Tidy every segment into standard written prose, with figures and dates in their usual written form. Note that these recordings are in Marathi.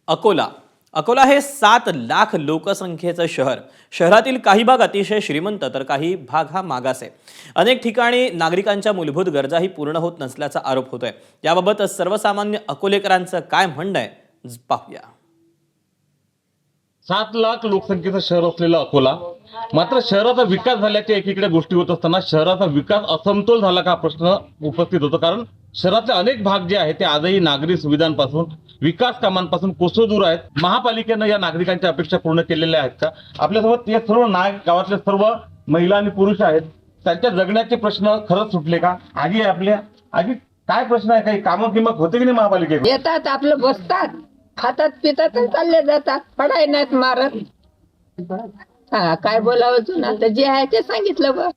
अकोला अकोला हे 7 लाख लोकसंख्येचं शहर. शहरातील काही भाग अतिशय श्रीमंत तर काही भाग हा मागास आहे. अनेक ठिकाणी नागरिकांच्या मूलभूत गरजाही पूर्ण होत नसल्याचा आरोप होतोय. याबाबत सर्वसामान्य अकोलेकरांचं काय म्हणणं आहे पाहूया. 7 लाख लोकसंख्येचं शहर असलेलं अकोला, मात्र शहराचा विकास झाल्याच्या एकीकडे गोष्टी होत असताना शहराचा विकास असमतोल झाला का प्रश्न उपस्थित होतो. कारण शहरातले अनेक भाग जे आहेत ते आजही नागरी सुविधांपासून, विकास कामांपासून कोसो दूर आहेत. महापालिकेनं या नागरिकांच्या अपेक्षा पूर्ण केलेल्या आहेत का? आपल्यासोबत या सर्व गावातले सर्व महिला आणि पुरुष आहेत. त्यांच्या जगण्याचे प्रश्न खरंच सुटले का? आजी आहे आपल्या. आजी, काय प्रश्न आहे? काही कामं किंमत होते की नाही महापालिकेत? येतात, आपलं बसतात, खातात, पितात आणि चालले जातात. पडाय नाहीत मारत. काय बोलावं जुना, तर जे आहे ते सांगितलं बा.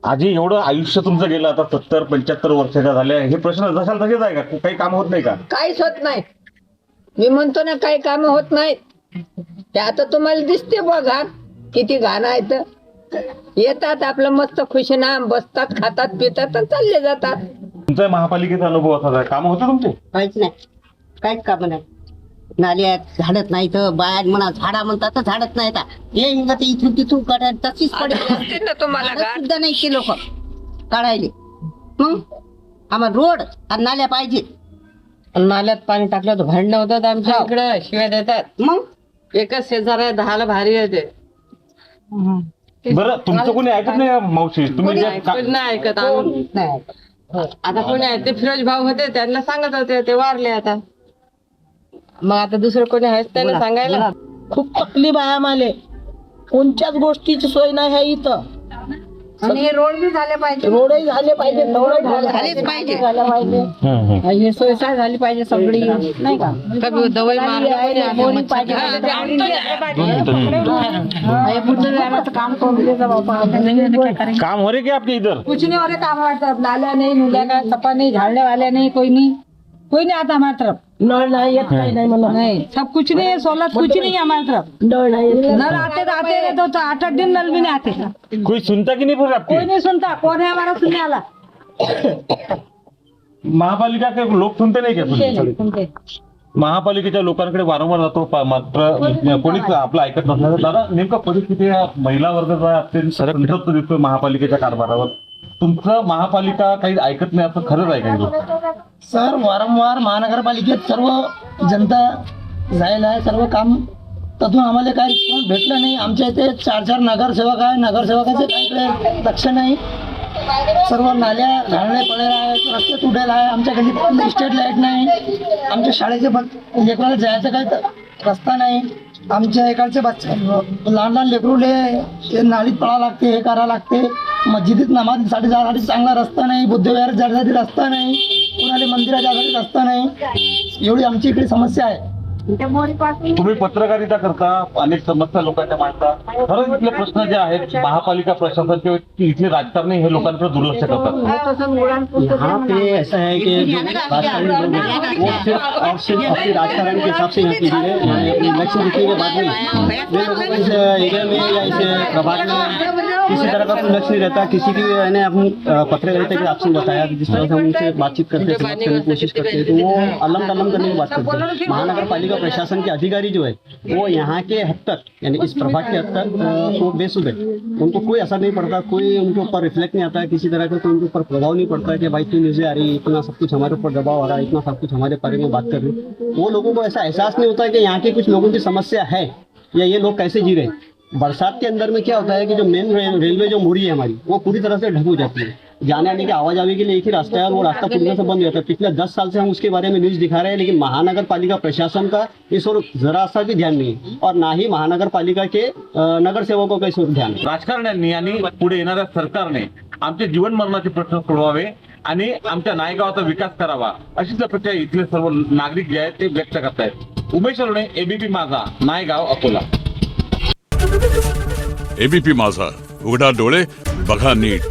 आजी, एवढं आयुष्य तुमचं गेलं, आता 70-75 वर्षाच्या झाल्या, हे प्रश्न जशाल तसेच आहे का? काही काम होत नाही का? काहीच होत नाही. मी म्हणतो ना, काही काम होत नाहीत. ते आता तुम्हाला दिसते बघा किती घाण आहेत. येतात, आपलं मस्त खुशीना बसतात, खातात, पितात आणि चालले जातात. तुमचा महापालिकेचा अनुभव असा आहे, काम होतं तुमचे? काहीच नाही, काहीच काम नाही. नाली आहेत, झाडत नाहीत. बाया म्हणा झाडा म्हणतात तर झाडत नाहीत. हे हिंगत इथून तिथून काढायला तशीच दिसते ना तुम्हाला पडे घाण. सुद्धा नाही ते लोक काढायले. मग आम्हाला रोड आणि नाल्या पाहिजे. नाल्यात पाणी टाकलं तर भांडणं होतात आमच्या हो. इकडं, शिवाय देतात. मग एकच शेजार आहे, 10ला भारी येते. बरं, तुमचं कोणी ऐकत नाही का मावशी? तुम्ही जे कोणी नाही ऐकत आम्ही. नाही. आता कोणी आहे ते फिरोज भाऊ होते, त्यांना सांगत होते, ते वारले आता. मग आता दुसरं कोणी आहेच त्यांना सांगायला. खूप तकलीफ आहे आम्हाला. कोणत्याच गोष्टीची सोय नाही आहे इथं. आणि हे रोड बी झाले पाहिजे. रोडही झाले पाहिजे, झालेच पाहिजे. झालं पाहिजे. हे सोयीसाय झाली पाहिजे सगळी, नाही का? कभी दवाई मारलं कोणी आलं, कोणी मच्छर पाहिजे. खायला. हे पुढचं जाण्याचं काम करून द्यायचं बाबा. काम हो रे की आपके इधर? कुछ नहीं हो रहे काम हमारे तरफ. नाल्या नहीं, नुल्या का सपा नहीं, झाड़ने वाले नहीं, कोई नहीं आता हमारे तरफ. नल नहीं, एक नहीं म्हणा. नहीं, सब कुछ नहीं है, सोलत कुछ नहीं है हमारे तरफ. नल आते रहते तो 8-8 दिन नल भी नहीं आते. कोई सुनता की नाही फिर आपकी? कोई नहीं सुनता. कौन है हमारा सुनने वाला? महापालिका के लोक सुनते नाही का? सुनते. महापालिकेच्या लोकांकडे वारंवार जातो, मात्र कोणीच आपलं ऐकत नसलं. दादा, नेमका परिस्थिती या महिला वर्गाचा अत्यंत संतप्त दिसतोय महापालिकेच्या कारभारावर. तुमचं महापालिका काही ऐकत नाही असं खरंच आहे का? सर, वारंवार महानगरपालिकेत सर्व जनता जायला आहे, सर्व काम त्यातून आम्हाला काही रिस्पॉन्स भेटला नाही. आमच्या इथे 4-4 नगरसेवक आहे, नगरसेवकाचे काही लक्ष नाही. सर्व नाल्या घालणे पडलेल्या आहेत, रस्ते तुटेल आहे. आमच्या गल्लीत स्ट्रीट लाईट नाही. आमच्या शाळेचे लेकराला जायचं काही रस्ता नाही. आमच्या इकडचे बच्चे लहान लहान लेकरूले ते नालीत पळा लागते, हे करा लागते. मस्जिदीत नमाजसाठी जाण्यासाठी चांगला रस्ता नाही. बुद्धविहारात जाण्यासाठी रस्ता नाही. कुणाला मंदिरात जाण्यासाठी रस्ता नाही. एवढी आमची इकडे समस्या आहे. तुम्ही पत्रकारिता करता, अनेक समस्या लोकांच्या मांडता. खरंच इथले प्रश्न जे आहेत महापालिका प्रशासन किंवा इथले राजकारणी हे लोकांकडे दुर्लक्ष करतात. यहाँ पे ऐसा है कि जो राजकारणी लोग हैं वो सिर्फ और सिर्फ अपने राजकारण के हिसाब से यहाँ की भीड़ है. इलेक्शन जीतने के बाद में वे लोगों को इस एरिया में या इस प्रभाग में किसी तरह का कोई लक्ष्य नहीं रहता. किसी की मैंने अपनी पत्रकारिता के आपसे बताया जिस तरह से हम उनसे बातचीत करते हैं, करने की कोशिश करते हैं, तो वो अलम तलम करने की बात करते हैं. महानगर प्रशासन के अधिकारी जो है वो यहाँ के हद तक, यानी इस प्रभाग के हद तक वो बेसुध है. उनको कोई असर नहीं पड़ता, कोई उनके ऊपर रिफ्लेक्ट नहीं आता है, किसी तरह का कोई उनके ऊपर प्रभाव नहीं पड़ता है कि भाई क्यों न्यूज़ें आ रही है, इतना सब कुछ हमारे ऊपर दबाव आ रहा है, इतना सब कुछ हमारे बारे में बात कर रहे हैं. वो लोगों को ऐसा एहसास नहीं होता है कि यहाँ के कुछ लोगों की समस्या है या ये लोग कैसे जी रहे हैं. बरसात के अंदर में क्या होता है कि जो मेन रेलवे जो मुड़ी है हमारी वो पूरी तरह से ढक हो जाती है. जाने आने की आवाजाही के लिए एक ही रास्ता है और वो रास्ता पूरी तरह से बंद हो जाता है. पिछले 10 साल से हम उसके बारे में न्यूज़ दिखा रहे हैं, लेकिन महानगर पालिका प्रशासन का इस ओर जरा सा भी ध्यान नहीं है और ना ही महानगर पालिका के नगर सेवकों का इस ओर ध्यान है. राजकारण्यांनी आणि पुढे येणाऱ्या सरकारने आमचे जीवन मरणाचे प्रश्न सोडवावे आणि आमच्या नायगावाचा विकास करावा, अशीच अपेक्षा इथले सर्व नागरिक जे आहेत ते व्यक्त करतायत. उमेश अरुणे, एबीपी माझा, नायगाव, अकोला. एबीपी माझा, उघडा डोळे बघा नीट.